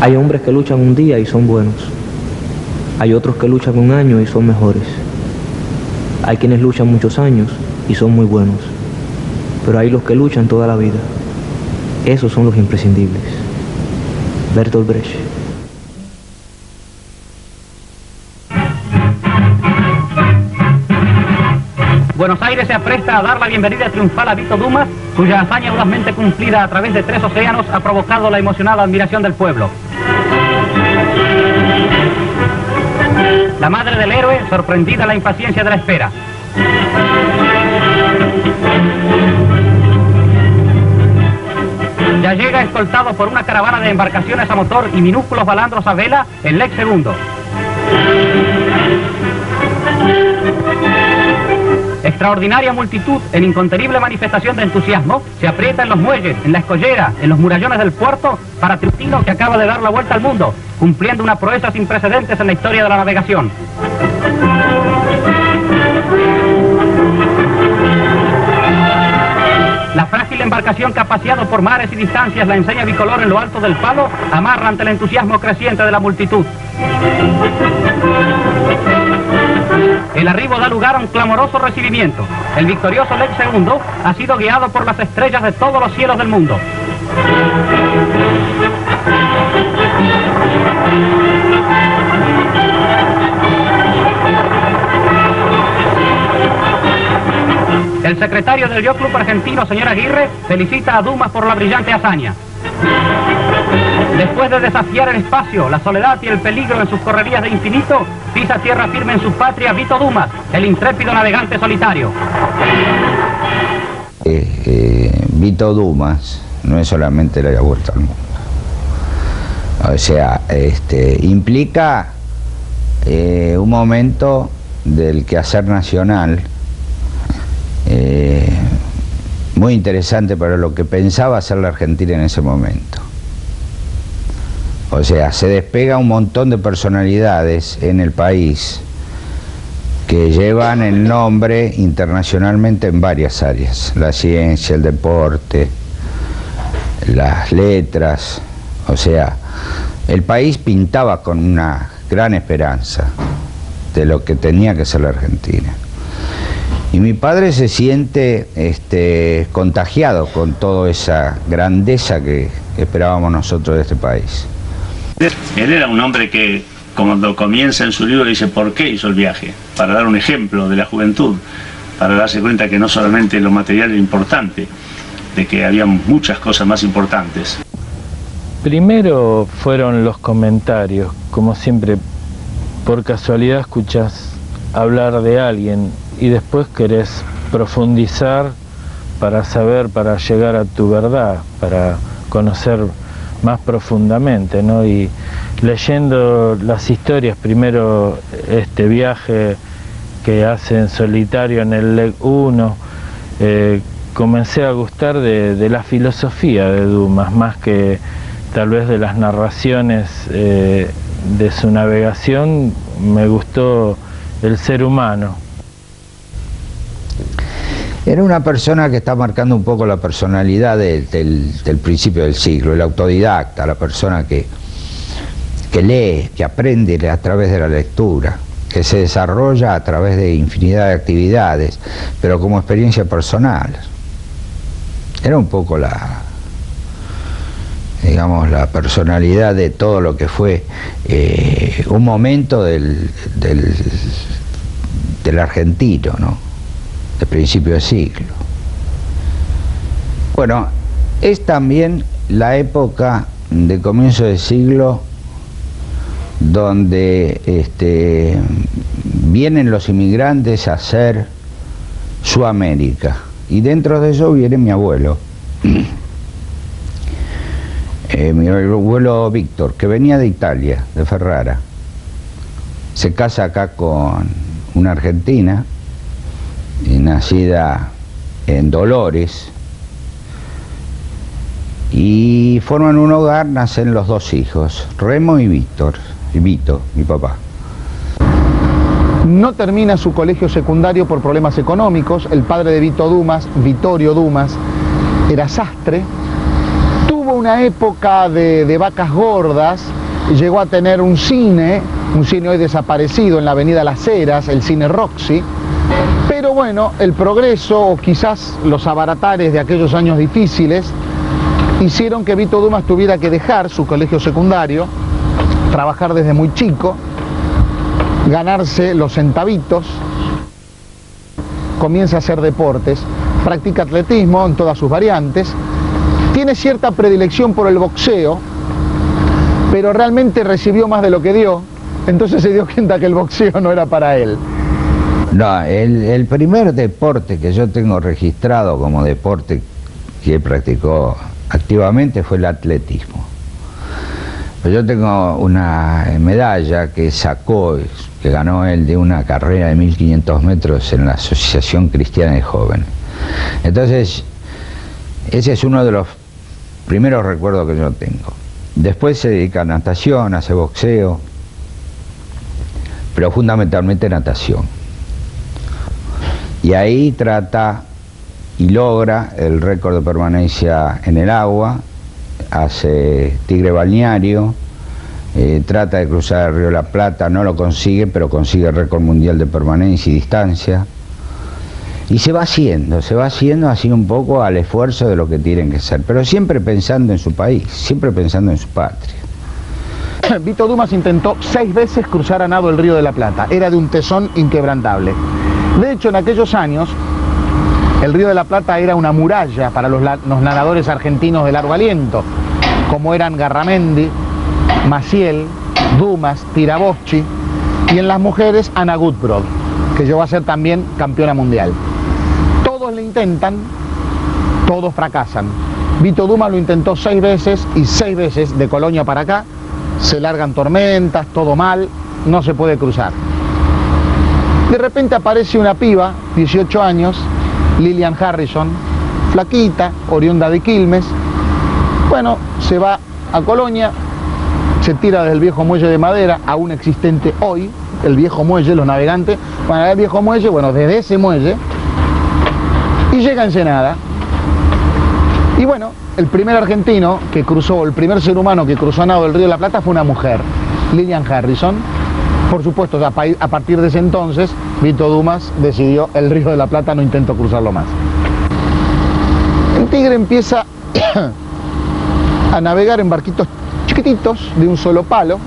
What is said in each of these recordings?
Hay hombres que luchan un día y son buenos. Hay otros que luchan un año y son mejores. Hay quienes luchan muchos años y son muy buenos. Pero hay los que luchan toda la vida. Esos son los imprescindibles. Bertolt Brecht. Buenos Aires se apresta a dar la bienvenida triunfal a Vito Dumas, cuya hazaña audazmente cumplida a través de 3 océanos ha provocado la emocionada admiración del pueblo. La madre del héroe, sorprendida en la impaciencia de la espera. Ya llega escoltado por una caravana de embarcaciones a motor y minúsculos balandros a vela el Lex II. Extraordinaria multitud, en incontenible manifestación de entusiasmo, se aprieta en los muelles, en la escollera, en los murallones del puerto, para Tristino, que acaba de dar la vuelta al mundo, cumpliendo una proeza sin precedentes en la historia de la navegación. La frágil embarcación que ha paseado por mares y distancias la enseña bicolor en lo alto del palo, amarra ante el entusiasmo creciente de la multitud. El arribo da lugar a un clamoroso recibimiento. El victorioso Lex II ha sido guiado por las estrellas de todos los cielos del mundo. El secretario del Yacht Club argentino, señor Aguirre, felicita a Dumas por la brillante hazaña. Después de desafiar el espacio, la soledad y el peligro en sus correrías de infinito, pisa tierra firme en su patria Vito Dumas, el intrépido navegante solitario. Vito Dumas no es solamente la vuelta al mundo. O sea, implica un momento del quehacer nacional muy interesante para lo que pensaba hacer la Argentina en ese momento. O sea, se despega un montón de personalidades en el país que llevan el nombre internacionalmente en varias áreas: la ciencia, el deporte, las letras. O sea, el país pintaba con una gran esperanza de lo que tenía que ser la Argentina. Y mi padre se siente contagiado con toda esa grandeza que esperábamos nosotros de este país. Él era un hombre que, cuando comienza en su libro, dice por qué hizo el viaje, para dar un ejemplo de la juventud, para darse cuenta que no solamente lo material era importante, de que había muchas cosas más importantes. Primero fueron los comentarios, como siempre, por casualidad escuchas hablar de alguien y después querés profundizar para saber, para llegar a tu verdad, para conocer más profundamente, ¿no? Y leyendo las historias, primero este viaje que hace en solitario en el Lex I, comencé a gustar de la filosofía de Dumas, más que tal vez de las narraciones de su navegación. Me gustó el ser humano. Era una persona que está marcando un poco la personalidad del principio del siglo, el autodidacta, la persona que lee, que aprende a través de la lectura, que se desarrolla a través de infinidad de actividades, pero como experiencia personal. Era un poco la personalidad de todo lo que fue un momento del argentino, ¿no?, de principio de siglo. Bueno, es también la época de comienzo de siglo donde vienen los inmigrantes a hacer su América, y dentro de eso viene mi abuelo. Mi abuelo Víctor, que venía de Italia, de Ferrara, se casa acá con una argentina, nacida en Dolores, y forman un hogar. Nacen los dos hijos, Remo y Víctor, y Vito, mi papá. No termina su colegio secundario por problemas económicos. El padre de Vito Dumas, Vittorio Dumas, era sastre. Tuvo una una época de vacas gordas, llegó a tener un cine hoy desaparecido en la avenida Las Heras, el cine Roxy, pero bueno, el progreso o quizás los abaratares de aquellos años difíciles hicieron que Vito Dumas tuviera que dejar su colegio secundario, trabajar desde muy chico, ganarse los centavitos, comienza a hacer deportes, practica atletismo en todas sus variantes, tiene cierta predilección por el boxeo, pero realmente recibió más de lo que dio, entonces se dio cuenta que el boxeo no era para él. No, el primer deporte que yo tengo registrado como deporte que él practicó activamente fue el atletismo. Pues yo tengo una medalla que sacó, que ganó él de una carrera de 1500 metros en la Asociación Cristiana de Jóvenes. Entonces, ese es uno de los primeros recuerdos que yo tengo. Después se dedica a natación, hace boxeo, pero fundamentalmente natación. Y ahí trata y logra el récord de permanencia en el agua, hace tigre balneario, trata de cruzar el río de la Plata, no lo consigue, pero consigue el récord mundial de permanencia y distancia. Y se va haciendo así un poco al esfuerzo de lo que tienen que ser, pero siempre pensando en su país, siempre pensando en su patria. Vito Dumas intentó 6 veces cruzar a nado el río de la Plata, era de un tesón inquebrantable. De hecho, en aquellos años, el río de la Plata era una muralla para los nadadores argentinos de largo aliento, como eran Garramendi, Maciel, Dumas, Tiraboschi, y en las mujeres Ana Gutbrod, que llegó a ser también campeona mundial. Todos le intentan, todos fracasan. Vito Dumas lo intentó 6 veces y 6 veces de Colonia para acá, se largan tormentas, todo mal, no se puede cruzar. De repente aparece una piba, 18 años, Lilian Harrison, flaquita, oriunda de Quilmes. Bueno, se va a Colonia, se tira desde el viejo muelle de madera, aún existente hoy, el viejo muelle, los navegantes van a ver el viejo muelle, bueno, desde ese muelle, y llega a Ensenada. Y bueno, el primer argentino que cruzó, el primer ser humano que cruzó a nado el río de la Plata fue una mujer, Lilian Harrison. Por supuesto, a partir de ese entonces, Vito Dumas decidió el río de la Plata, no intentó cruzarlo más. El tigre empieza a navegar en barquitos chiquititos, de un solo palo,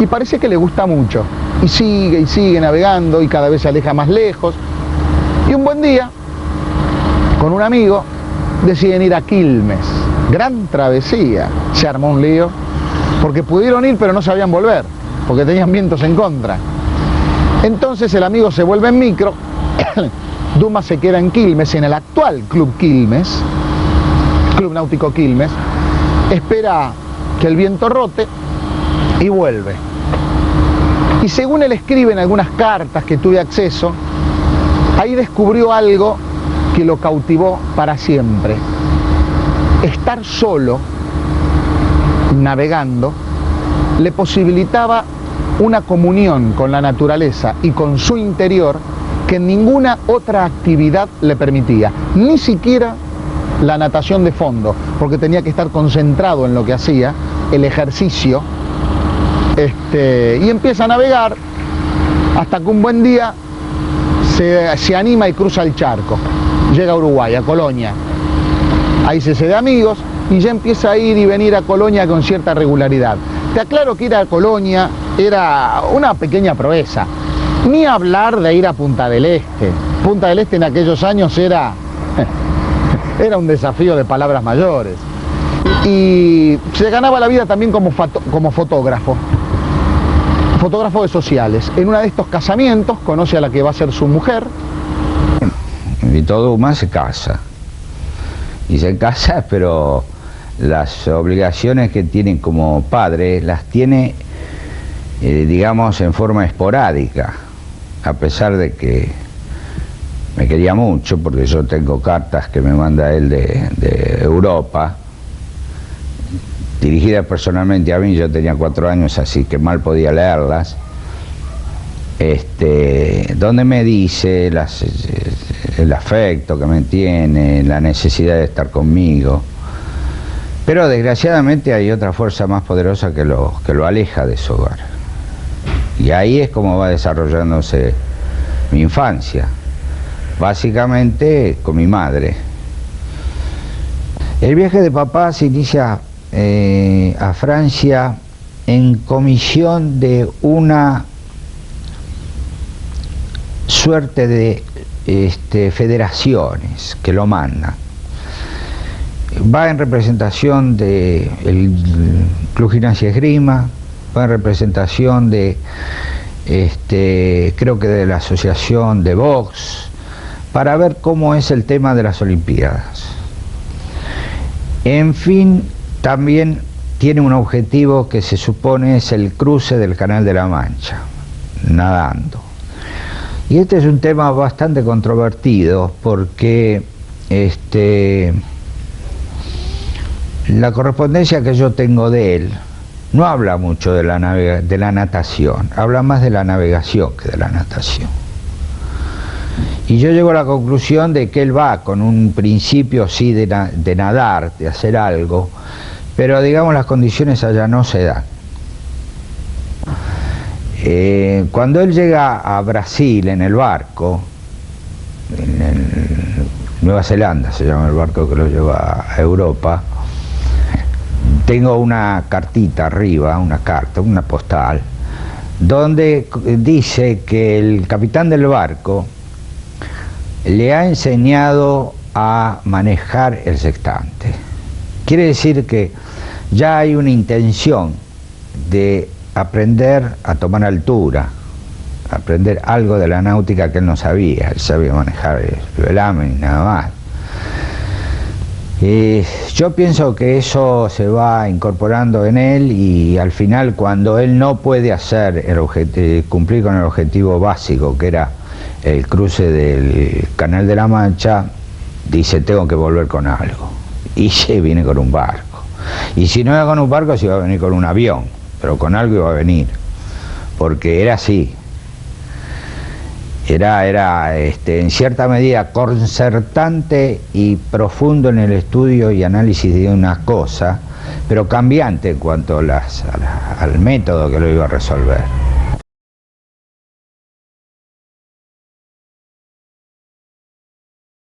y parece que le gusta mucho. Y sigue navegando, y cada vez se aleja más lejos. Y un buen día, con un amigo, deciden ir a Quilmes. Gran travesía. Se armó un lío, porque pudieron ir, pero no sabían volver, porque tenían vientos en contra. Entonces el amigo se vuelve en micro, Dumas se queda en Quilmes, en el actual Club Quilmes, Club Náutico Quilmes, espera que el viento rote y vuelve. Y según él escribe en algunas cartas que tuve acceso, ahí descubrió algo que lo cautivó para siempre. Estar solo, navegando, le posibilitaba una comunión con la naturaleza y con su interior que ninguna otra actividad le permitía, ni siquiera la natación de fondo, porque tenía que estar concentrado en lo que hacía, el ejercicio, y empieza a navegar hasta que un buen día se anima y cruza el charco, llega a Uruguay, a Colonia, ahí se hace de amigos y ya empieza a ir y venir a Colonia con cierta regularidad. Te aclaro que ir a Colonia era una pequeña proeza, ni hablar de ir a Punta del Este. Punta del Este en aquellos años era un desafío de palabras mayores. Y se ganaba la vida también como fotógrafo de sociales. En uno de estos casamientos conoce a la que va a ser su mujer. Vito Dumas se casa. Y se casa, pero las obligaciones que tiene como padre las tiene, digamos, en forma esporádica, a pesar de que me quería mucho, porque yo tengo cartas que me manda él de Europa, dirigidas personalmente a mí. Yo tenía 4 años, así que mal podía leerlas, donde me dice el afecto que me tiene, la necesidad de estar conmigo, Pero desgraciadamente hay otra fuerza más poderosa que lo aleja de su hogar. Y ahí es como va desarrollándose mi infancia, básicamente con mi madre. El viaje de papá se inicia a Francia en comisión de una suerte de federaciones que lo mandan. Va en representación del Club Gimnasia Esgrima, va en representación de creo que de la Asociación de Box, para ver cómo es el tema de las Olimpiadas. En fin, también tiene un objetivo que se supone es el cruce del Canal de la Mancha, nadando. Y este es un tema bastante controvertido porque la correspondencia que yo tengo de él no habla mucho de la natación, habla más de la navegación que de la natación. Y yo llego a la conclusión de que él va con un principio sí de nadar, de hacer algo, pero digamos las condiciones allá no se dan. Cuando él llega a Brasil en el barco, Nueva Zelanda se llama el barco que lo lleva a Europa, tengo una cartita arriba, una carta, una postal, donde dice que el capitán del barco le ha enseñado a manejar el sextante. Quiere decir que ya hay una intención de aprender a tomar altura, aprender algo de la náutica que él no sabía. Él sabía manejar el velamen y nada más. Yo pienso que eso se va incorporando en él y al final cuando él no puede hacer cumplir con el objetivo básico que era el cruce del Canal de la Mancha, dice tengo que volver con algo y se viene con un barco, y si no era con un barco se iba a venir con un avión, pero con algo iba a venir, porque era así. Era en cierta medida concertante y profundo en el estudio y análisis de una cosa, pero cambiante en cuanto al método que lo iba a resolver.